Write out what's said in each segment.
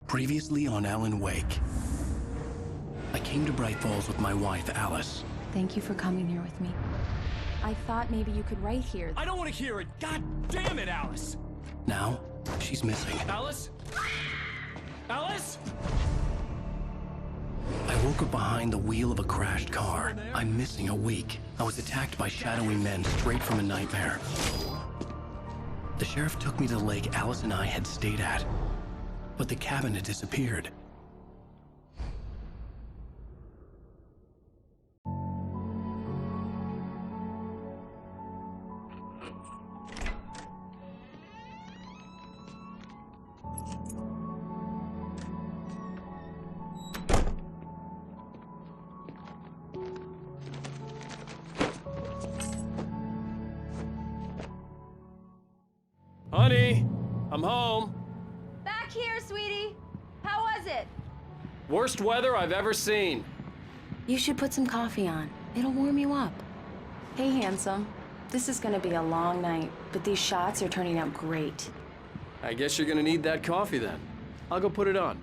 Previously on Alan Wake. I came to Bright Falls with my wife, Alice. Thank you for coming here with me. I thought maybe you could write here. I don't want to hear it! God damn it, Alice! Now, she's missing. Alice? Alice? I woke up behind the wheel of a crashed car. I'm missing a week. I was attacked by shadowy men straight from a nightmare. The sheriff took me to the lake Alice and I had stayed at, but the cabin had disappeared. Honey, I'm home. Back here, sweetie. How was it? Worst weather I've ever seen. You should put some coffee on. It'll warm you up. Hey, handsome. This is gonna be a long night, but these shots are turning out great. I guess you're gonna need that coffee then. I'll go put it on.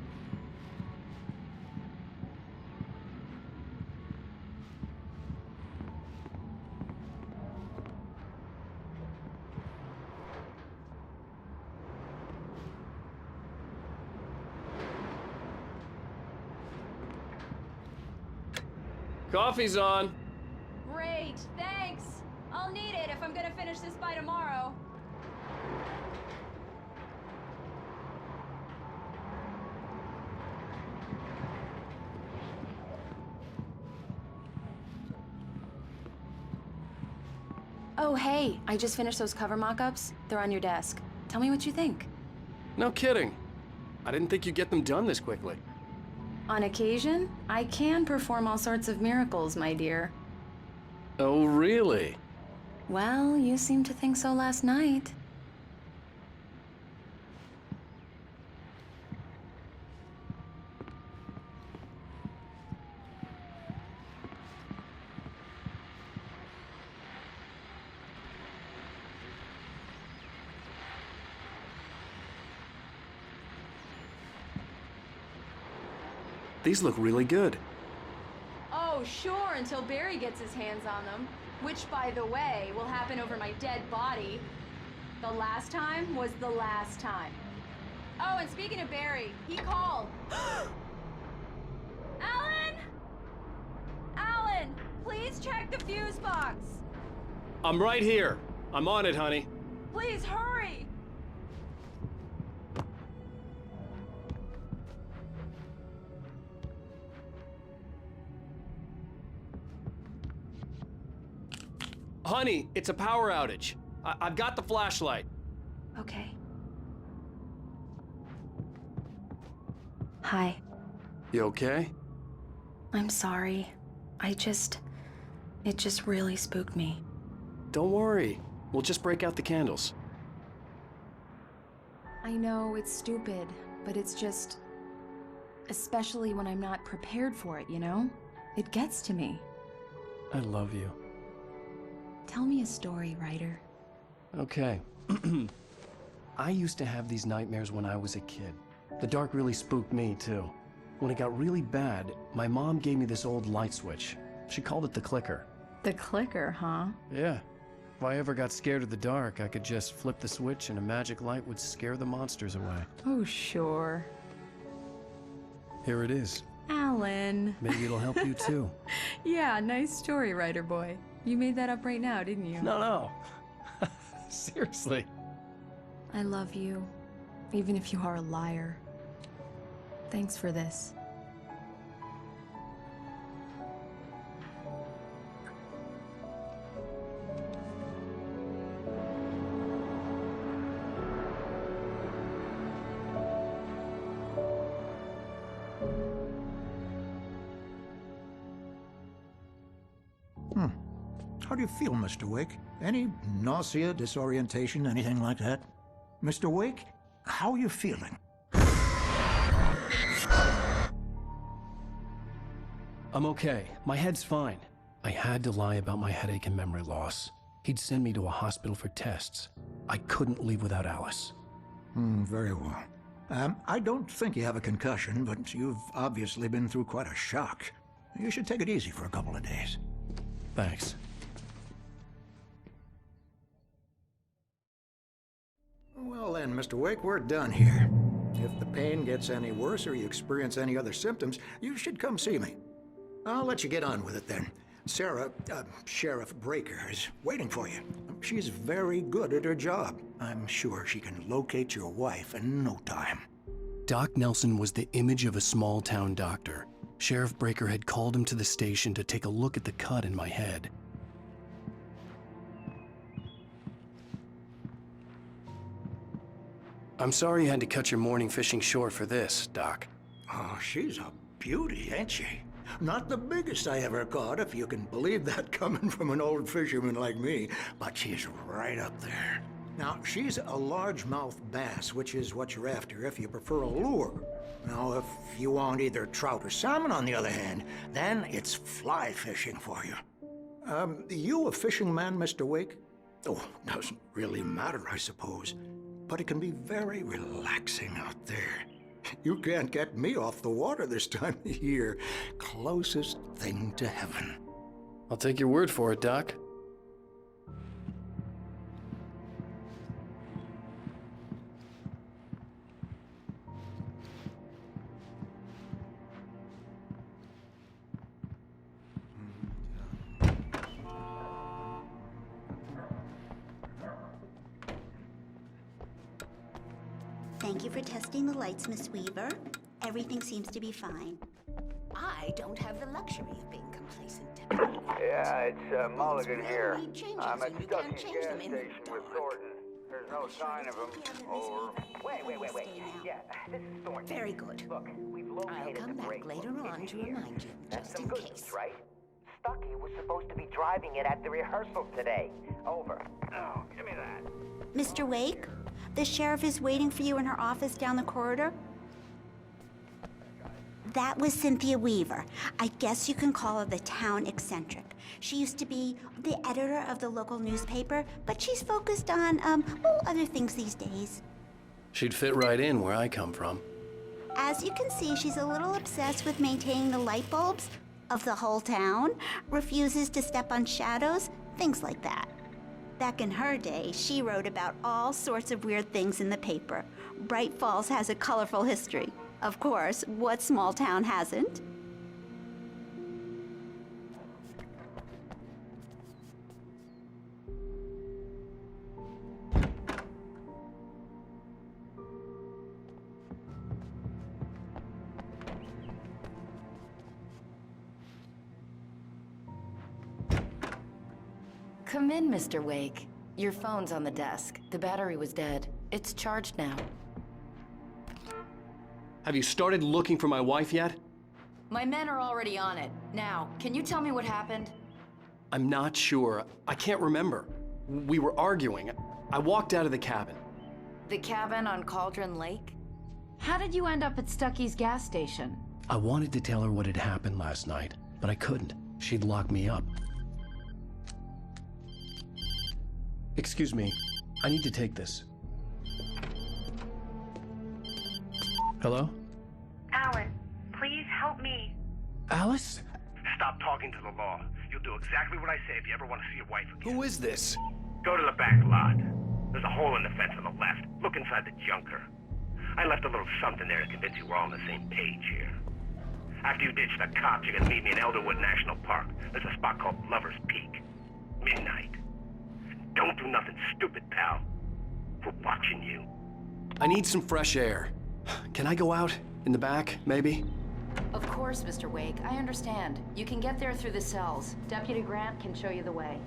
Coffee's on. Great, thanks. I'll need it if I'm gonna finish this by tomorrow. Oh, hey, I just finished those cover mock-ups. They're on your desk. Tell me what you think. No kidding. I didn't think you'd get them done this quickly. On occasion, I can perform all sorts of miracles, my dear. Oh, really? Well, you seemed to think so last night. These look really good. Oh, sure, until Barry gets his hands on them. Which, by the way, will happen over my dead body. The last time was the last time. Oh, and speaking of Barry, he called. Alan! Alan, please check the fuse box. I'm right here. I'm on it, honey. Please hurry! Honey, it's a power outage. I've got the flashlight. Okay. Hi. You okay? I'm sorry. It just really spooked me. Don't worry. We'll just break out the candles. I know it's stupid, but it's just... especially when I'm not prepared for it, you know? It gets to me. I love you. Tell me a story, writer. Okay. I used to have these nightmares when I was a kid. The dark really spooked me, too. When it got really bad, my mom gave me this old light switch. She called it the clicker. The clicker, huh? Yeah. If I ever got scared of the dark, I could just flip the switch and a magic light would scare the monsters away. Oh, sure. Here it is. Alan. Maybe it'll help you, too. Yeah, nice story, writer boy. You made that up right now, didn't you? No. Seriously. I love you, even if you are a liar. Thanks for this. How do you feel, Mr. Wake? Any nausea, disorientation, anything like that? Mr. Wake, how are you feeling? I'm okay. My head's fine. I had to lie about my headache and memory loss. He'd send me to a hospital for tests. I couldn't leave without Alice. Very well. I don't think you have a concussion, but you've obviously been through quite a shock. You should take it easy for a couple of days. Thanks. Well then, Mr. Wake, we're done here. If the pain gets any worse or you experience any other symptoms, you should come see me. I'll let you get on with it then. Sarah, Sheriff Breaker, is waiting for you. She's very good at her job. I'm sure she can locate your wife in no time. Doc Nelson was the image of a small-town doctor. Sheriff Breaker had called him to the station to take a look at the cut in my head. I'm sorry you had to cut your morning fishing short for this, Doc. Oh, she's a beauty, ain't she? Not the biggest I ever caught, if you can believe that coming from an old fisherman like me, but she's right up there. Now, she's a largemouth bass, which is what you're after if you prefer a lure. Now, if you want either trout or salmon, on the other hand, then it's fly fishing for you. You a fishing man, Mr. Wake? Oh, doesn't really matter, I suppose. But it can be very relaxing out there. You can't get me off the water this time of year. Closest thing to heaven. I'll take your word for it, Doc. Thank you for testing the lights, Miss Weaver. Everything seems to be fine. I don't have the luxury of being complacent. Yeah, it's Mulligan here. Need changes, I'm at and you can't Stuckey's change gas them in the station with dark. Thornton. There's no sign of him. Over. Wait. Yeah, this is Thornton. Very good. Look, we've I'll located come the back brake later book. on It's to here. remind you, That's just some in good case. news, right? Stuckey was supposed to be driving it at the rehearsal today. Over. Oh, give me that. Mr. Wake, the sheriff is waiting for you in her office down the corridor. That was Cynthia Weaver. I guess you can call her the town eccentric. She used to be the editor of the local newspaper, but she's focused on, other things these days. She'd fit right in where I come from. As you can see, she's a little obsessed with maintaining the light bulbs of the whole town, refuses to step on shadows, things like that. Back in her day, she wrote about all sorts of weird things in the paper. Bright Falls has a colorful history. Of course, what small town hasn't? Come in, Mr. Wake. Your phone's on the desk. The battery was dead. It's charged now. Have you started looking for my wife yet? My men are already on it. Now, can you tell me what happened? I'm not sure. I can't remember. We were arguing. I walked out of the cabin. The cabin on Cauldron Lake? How did you end up at Stuckey's gas station? I wanted to tell her what had happened last night, but I couldn't. She'd lock me up. Excuse me. I need to take this. Hello? Alan, please help me. Alice? Stop talking to the law. You'll do exactly what I say if you ever want to see your wife again. Who is this? Go to the back lot. There's a hole in the fence on the left. Look inside the junker. I left a little something there to convince you we're all on the same page here. After you ditch the cops, you're gonna meet me in Elderwood National Park. There's a spot called Lover's Peak. Midnight. Don't do nothing stupid, pal. We're watching you. I need some fresh air. Can I go out? In the back, maybe? Of course, Mr. Wake. I understand. You can get there through the cells. Deputy Grant can show you the way.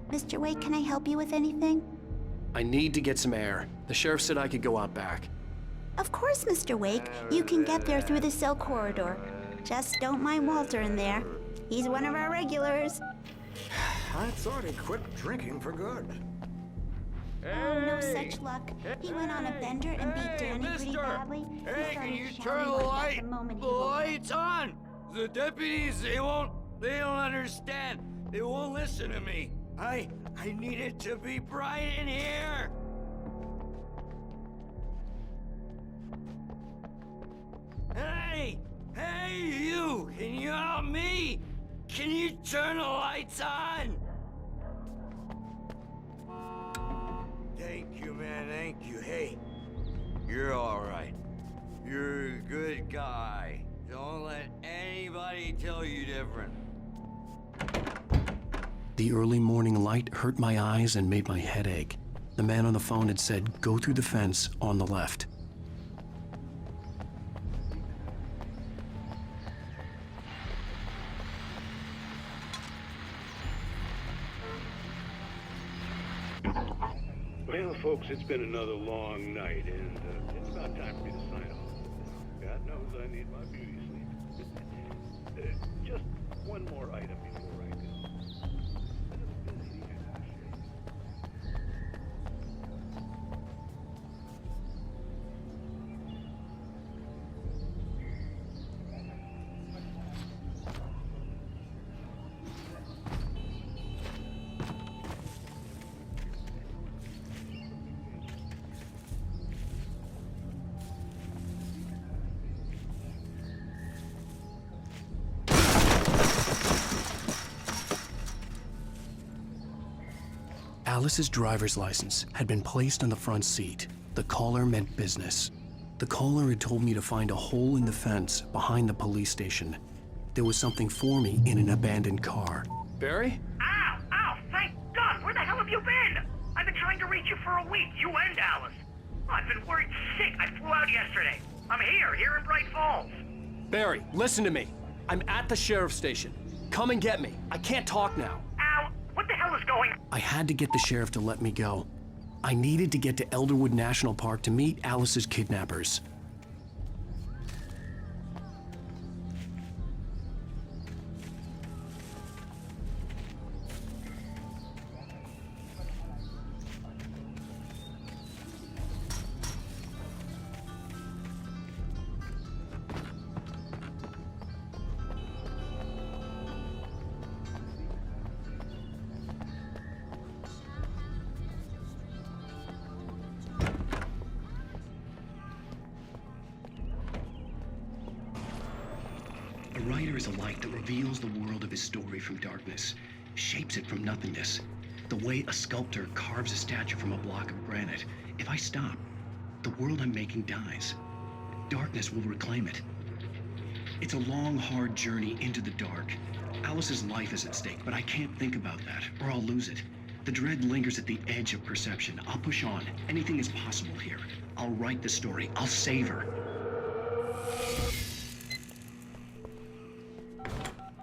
Mr. Wake, can I help you with anything? I need to get some air. The sheriff said I could go out back. Of course, Mr. Wake. You can get there through the cell corridor. Just don't mind Walter in there. He's one of our regulars. I thought he quit drinking for good. Oh, no such luck. He went on a bender and beat Danny pretty badly. He started shouting like that the moment he woke up. lights on? The deputies, they won't They don't understand. They won't listen to me. I need it to be bright in here. Hey! Hey, you! Can you help me? Can you turn the lights on? Thank you, man, thank you. Hey, you're all right. You're a good guy. Don't let anybody tell you different. The early morning light hurt my eyes and made my head ache. The man on the phone had said, go through the fence on the left. Well, folks, it's been another long night, and it's about time for me to sign off. God knows I need my beauty sleep. Just one more item before I go. Alice's driver's license had been placed on the front seat. The caller meant business. The caller had told me to find a hole in the fence behind the police station. There was something for me in an abandoned car. Barry? Ow! Ow! Thank God! Where the hell have you been? I've been trying to reach you for a week, you and Alice. Oh, I've been worried sick. I flew out yesterday. I'm here in Bright Falls. Barry, listen to me. I'm at the sheriff's station. Come and get me. I can't talk now. Ow! What the hell is going on? I had to get the sheriff to let me go. I needed to get to Elderwood National Park to meet Alice's kidnappers. A writer is a light that reveals the world of his story from darkness, shapes it from nothingness. The way a sculptor carves a statue from a block of granite. If I stop, the world I'm making dies. Darkness will reclaim it. It's a long, hard journey into the dark. Alice's life is at stake, but I can't think about that, or I'll lose it. The dread lingers at the edge of perception. I'll push on. Anything is possible here. I'll write the story. I'll save her.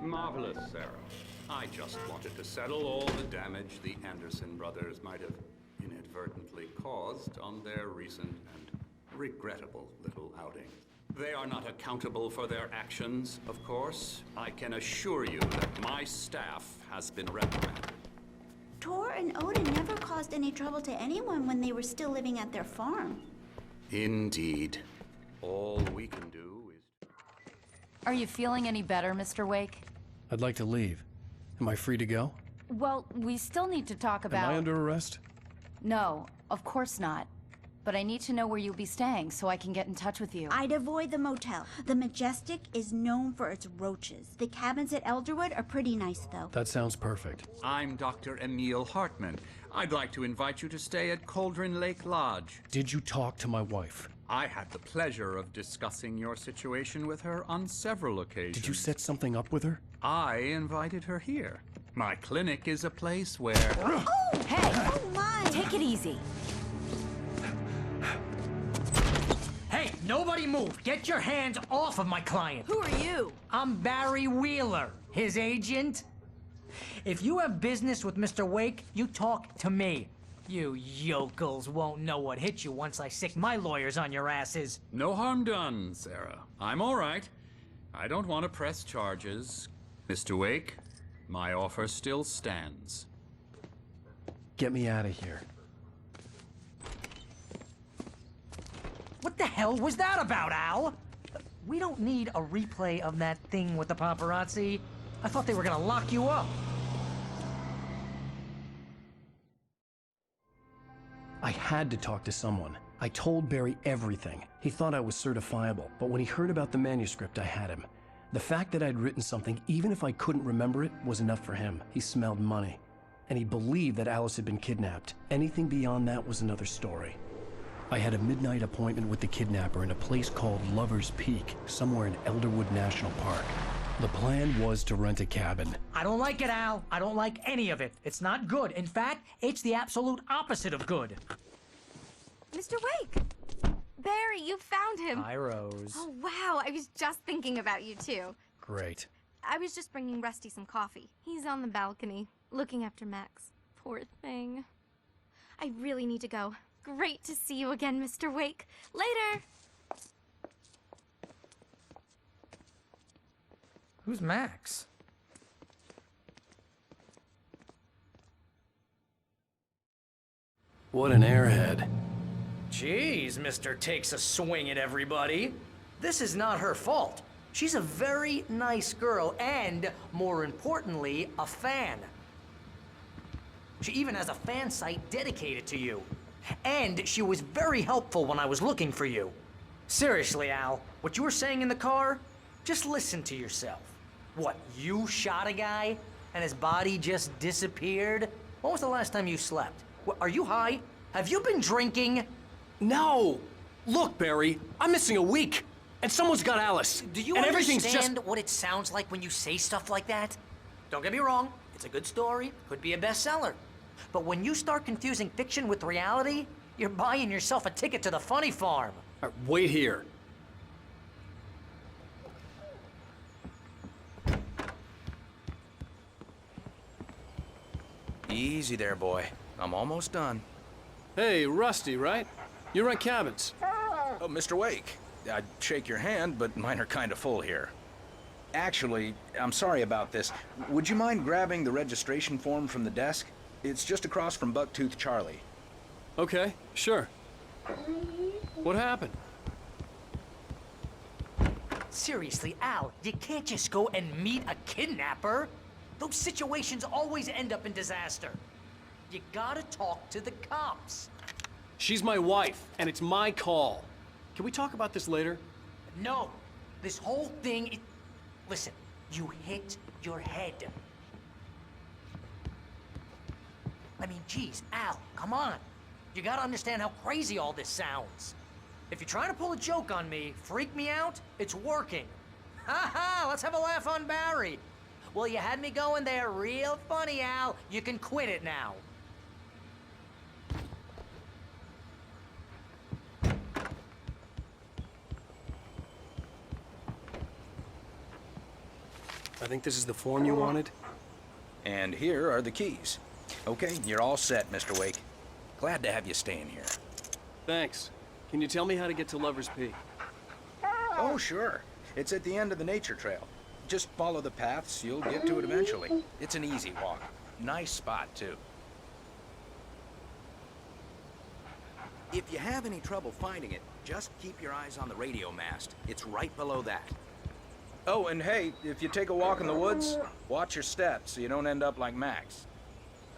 Marvelous, Sarah. I just wanted to settle all the damage the Anderson brothers might have inadvertently caused on their recent and regrettable little outing. They are not accountable for their actions, of course. I can assure you that my staff has been reprimanded. Tor and Odin never caused any trouble to anyone when they were still living at their farm. Indeed. All we can do is... Are you feeling any better, Mr. Wake? I'd like to leave. Am I free to go? Well, we still need to talk about... Am I under arrest? No, of course not. But I need to know where you'll be staying so I can get in touch with you. I'd avoid the motel. The Majestic is known for its roaches. The cabins at Elderwood are pretty nice, though. That sounds perfect. I'm Dr. Emil Hartman. I'd like to invite you to stay at Cauldron Lake Lodge. Did you talk to my wife? I had the pleasure of discussing your situation with her on several occasions. Did you set something up with her? I invited her here. My clinic is a place where... Oh! Hey! Oh, my! Take it easy. Hey, nobody move! Get your hands off of my client! Who are you? I'm Barry Wheeler, his agent. If you have business with Mr. Wake, you talk to me. You yokels won't know what hit you once I sick my lawyers on your asses. No harm done, Sarah. I'm all right. I don't want to press charges. Mr. Wake, my offer still stands. Get me out of here. What the hell was that about, Al? We don't need a replay of that thing with the paparazzi. I thought they were gonna lock you up. I had to talk to someone. I told Barry everything. He thought I was certifiable, but when he heard about the manuscript, I had him. The fact that I'd written something, even if I couldn't remember it, was enough for him. He smelled money. And he believed that Alice had been kidnapped. Anything beyond that was another story. I had a midnight appointment with the kidnapper in a place called Lover's Peak, somewhere in Elderwood National Park. The plan was to rent a cabin. I don't like it, Al. I don't like any of it. It's not good. In fact, it's the absolute opposite of good. Mr. Wake! Barry, you found him. Hi, Rose. Oh, wow. I was just thinking about you, too. Great. I was just bringing Rusty some coffee. He's on the balcony, looking after Max. Poor thing. I really need to go. Great to see you again, Mr. Wake. Later! Who's Max? What an airhead. Jeez, Mr. Takes a swing at everybody. This is not her fault. She's a very nice girl and, more importantly, a fan. She even has a fan site dedicated to you. And she was very helpful when I was looking for you. Seriously, Al, what you were saying in the car, just listen to yourself. What, you shot a guy and his body just disappeared? When was the last time you slept? What, are you high? Have you been drinking? No! Look, Barry, I'm missing a week, and someone's got Alice. Do you and understand what it sounds like when you say stuff like that? Don't get me wrong, it's a good story, could be a bestseller. But when you start confusing fiction with reality, you're buying yourself a ticket to the funny farm. Wait here. Easy there, boy. I'm almost done. Hey, Rusty, right? You rent cabins. Oh, Mr. Wake. I'd shake your hand, but mine are kind of full here. Actually, I'm sorry about this. Would you mind grabbing the registration form from the desk? It's just across from Bucktooth Charlie. Okay, sure. What happened? Seriously, Al, you can't just go and meet a kidnapper. Those situations always end up in disaster. You gotta talk to the cops. She's my wife, and it's my call. Can we talk about this later? No, this whole thing, listen, you hit your head. I mean, geez, Al, come on. You gotta understand how crazy all this sounds. If you're trying to pull a joke on me, freak me out, it's working. Ha ha, let's have a laugh on Barry. Well, you had me going there real funny, Al. You can quit it now. I think this is the form you wanted. And here are the keys. Okay, you're all set, Mr. Wake. Glad to have you staying here. Thanks. Can you tell me how to get to Lover's Peak? Oh, sure. It's at the end of the nature trail. Just follow the paths, you'll get to it eventually. It's an easy walk. Nice spot, too. If you have any trouble finding it, just keep your eyes on the radio mast. It's right below that. Oh, and hey, if you take a walk in the woods, watch your steps so you don't end up like Max.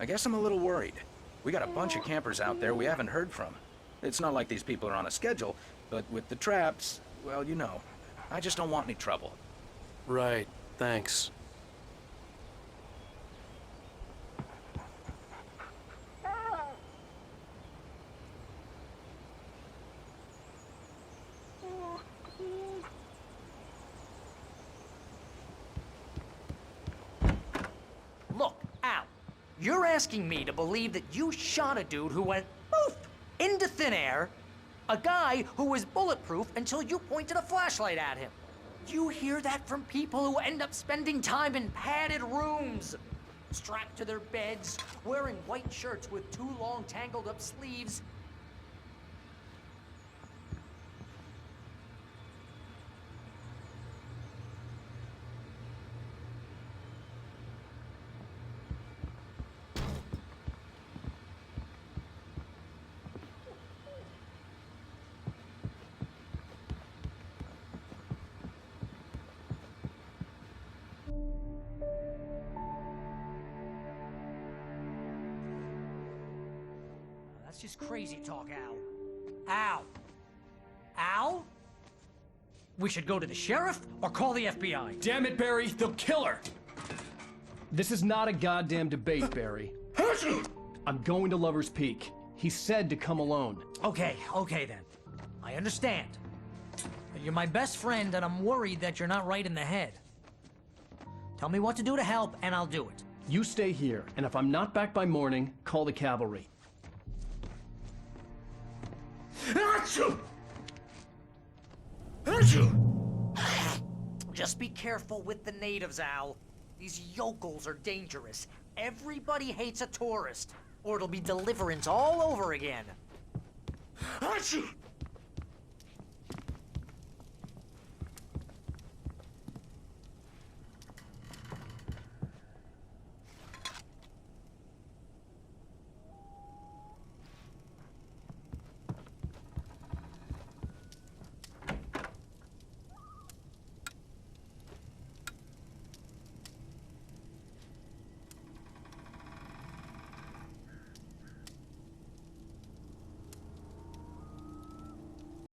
I guess I'm a little worried. We got a bunch of campers out there we haven't heard from. It's not like these people are on a schedule, but with the traps, well, you know, I just don't want any trouble. Right, thanks. Look, Al, you're asking me to believe that you shot a dude who went poof into thin air, a guy who was bulletproof until you pointed a flashlight at him. You hear that from people who end up spending time in padded rooms, strapped to their beds, wearing white shirts with too long tangled up sleeves. That's just crazy talk, Al. Al! Al? We should go to the sheriff or call the FBI. Damn it, Barry, they'll kill her! This is not a goddamn debate, Barry. I'm going to Lover's Peak. He said to come alone. Okay then. I understand. But you're my best friend, and I'm worried that you're not right in the head. Tell me what to do to help, and I'll do it. You stay here, and if I'm not back by morning, call the cavalry. Just be careful with the natives, Al. These yokels are dangerous. Everybody hates a tourist, or it'll be Deliverance all over again.